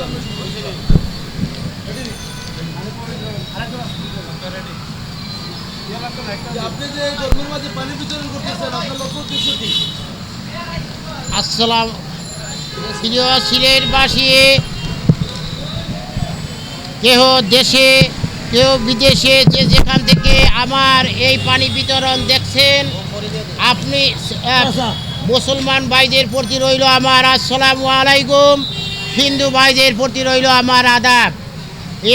আপনি যে গরমের মাঝে পানি বিতরণ করতেছেন আপনার লক্ষ্য উদ্দেশ্য কি? আসসালাম প্রিয় সিলেটবাসী, কেহ দেশে কেউ বিদেশে যে যেখান থেকে আমার এই পানি বিতরণ দেখছেন, আপনি মুসলমান ভাইদের প্রতি রইল আমার আসসালামু আলাইকুম, হিন্দু ভাইদের প্রতি রইল আমার আদাব।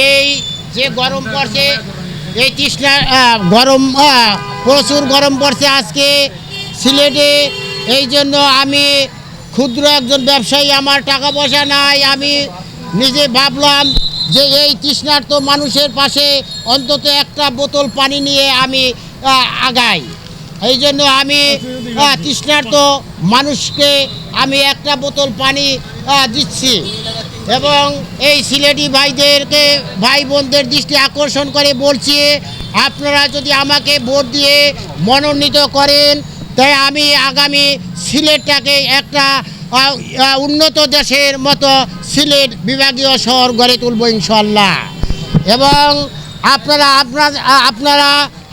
এই যে গরম পড়ছে, এই তৃষ্ণা গরম প্রচুর গরম পড়ছে আজকে সিলেটে। এই জন্য আমি ক্ষুদ্র একজন ব্যবসায়ী, আমার টাকা পয়সা নাই, আমি নিজে ভাবলাম যে এই তৃষ্ণার্ত মানুষের পাশে অন্তত একটা বোতল পানি নিয়ে আমি আগাই। এই জন্য আমি তৃষ্ণার্ত মানুষকে আমি একটা বোতল পানি দিচ্ছি এবং এই সিলেটি ভাইদেরকে, ভাই বোনদের দৃষ্টি আকর্ষণ করে বলছি, আপনারা যদি আমাকে ভোট দিয়ে মনোনীত করেন, তাই আমি আগামী সিলেটটাকে একটা উন্নত দেশের মতো সিলেট বিভাগীয় শহর গড়ে তুলব ইনশাল্লাহ। এবং আপনারা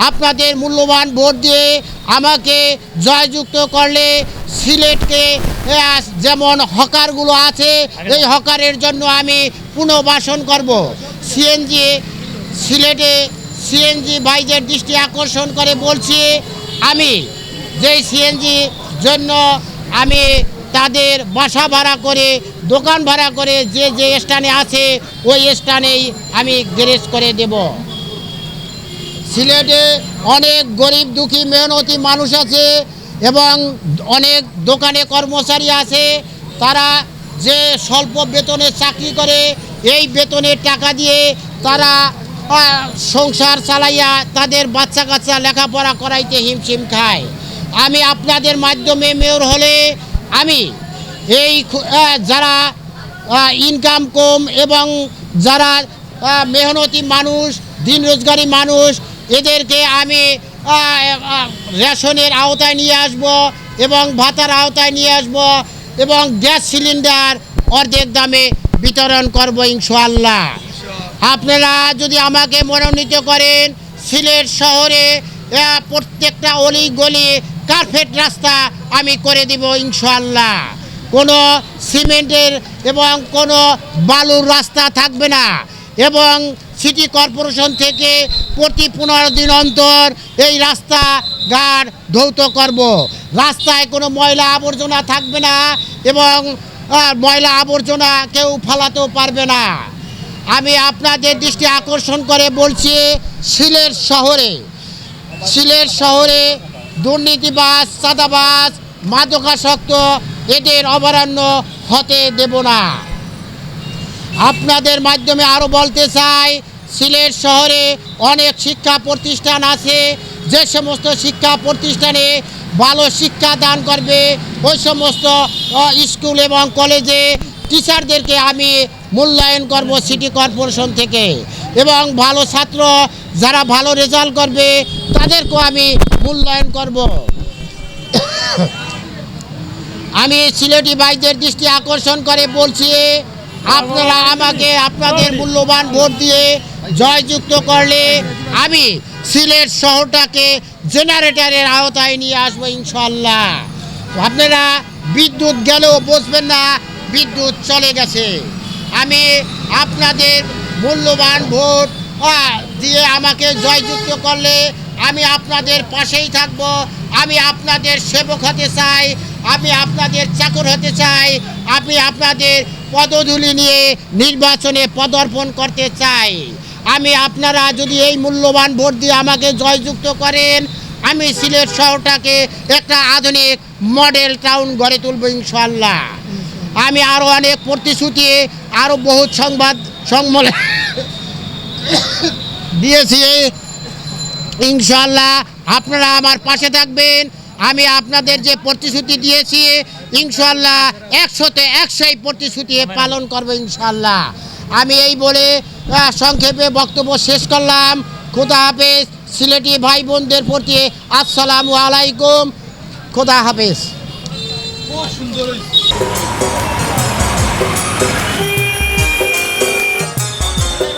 আপনাদের মূল্যবান ভোট দিয়ে আমাকে জয়যুক্ত করলে সিলেটকে যেমন হকারগুলো আছে, এই হকারের জন্য আমি পুনর্বাসন করব। সিলেটে সিএনজি ভাইদের দৃষ্টি আকর্ষণ করে বলছি, আমি যেই সিএনজি জন্য আমি তাদের বাসা ভাড়া করে, দোকান ভাড়া করে যে যে স্থানে আছে ওই স্থানেই আমি গ্যারেজ করে দেব। সিলেটে অনেক গরিব দুঃখী মেহনতি মানুষ আছে এবং অনেক দোকানে কর্মচারী আছে, তারা যে স্বল্প বেতনে চাকরি করে, এই বেতনের টাকা দিয়ে তারা সংসার চালাইয়া তাদের বাচ্চা কাচ্চা লেখাপড়া করাইতে হিমশিম খায়। আমি আপনাদের মাধ্যমে মেয়র হলে আমি এই যারা ইনকাম কম এবং যারা মেহনতি মানুষ, দিন রোজগারি মানুষ, এদেরকে আমি রেশনের আওতায় নিয়ে আসব এবং ভাতার আওতায় নিয়ে আসব এবং গ্যাস সিলিন্ডার অর্ধেক দামে বিতরণ করব ইনশাআল্লাহ। আপনারা যদি আমাকে মনোনীত করেন, সিলেট শহরে প্রত্যেকটা অলি গলি কার্পেট রাস্তা আমি করে দিব ইনশাআল্লাহ। কোনো সিমেন্টের এবং কোনো বালুর রাস্তা থাকবে না এবং সিটি কর্পোরেশন থেকে প্রতি 15 দিন অন্তর এই রাস্তা ঘাট ধৌত করব। রাস্তায় কোনো ময়লা আবর্জনা থাকবে না এবং ময়লা আবর্জনা কেউ ফালাতেও পারবে না। আমি আপনাদের দৃষ্টি আকর্ষণ করে বলছি, সিলেট শহরে দুর্নীতিবাজ, চাঁদাবাজ, মাদকাসক্ত এদের অভয়ারণ্য হতে দেব না। আপনাদের মাধ্যমে আরও বলতে চাই, সিলেট শহরে অনেক শিক্ষা প্রতিষ্ঠান আছে, যে সমস্ত শিক্ষা প্রতিষ্ঠানে ভালো শিক্ষা দান করবে ওই সমস্ত স্কুল এবং কলেজে টিচারদেরকে আমি মূল্যায়ন করব সিটি কর্পোরেশন থেকে এবং ভালো ছাত্র যারা ভালো রেজাল্ট করবে তাদেরকেও আমি মূল্যায়ন করব। আমি সিলেটি ভাইদের দৃষ্টি আকর্ষণ করে বলছি, আপনারা আমাকে আপনাদের মূল্যবান ভোট দিয়ে জয়যুক্ত করলে আমি সিলেট শহরটাকে জেনারেটরের আওতায় নিয়ে আসবো ইনশাআল্লাহ। আপনারা বিদ্যুৎ গেলেও বসবেন না, বিদ্যুৎ চলে গেছে। আমি আপনাদের মূল্যবান ভোট দিয়ে আমাকে জয়যুক্ত করলে আমি আপনাদের পাশেই থাকব। আমি আপনাদের সেবক হতে চাই, আমি আপনাদের চাকর হতে চাই, আমি আপনাদের পদধূলি নিয়ে নির্বাচনে পদার্পণ করতে চাই। আপনারা যদি এই মূল্যবান ভোট দিয়ে আমাকে জয়যুক্ত করেন, আমি সিলেট শহরটাকে একটা আধুনিক মডেল টাউন গড়ে তুলব ইনশাআল্লাহ। আমি আরও অনেক প্রতিশ্রুতি, আরও বহুত সংবাদ সম্মেলন দিয়েছি ইনশাআল্লাহ। আপনারা আমার পাশে থাকবেন। আমি আপনাদের যে প্রতিশ্রুতি দিয়েছি ইনশাআল্লাহ 100-তে 100 প্রতিশ্রুতি পালন করব ইনশাআল্লাহ। আমি এই বলে সংক্ষেপে বক্তব্য শেষ করলাম। খোদা হাফেজ। সিলেটি ভাই বোনদের প্রতি আসসালামু আলাইকুম। খোদা হাফেজ। খুব সুন্দর।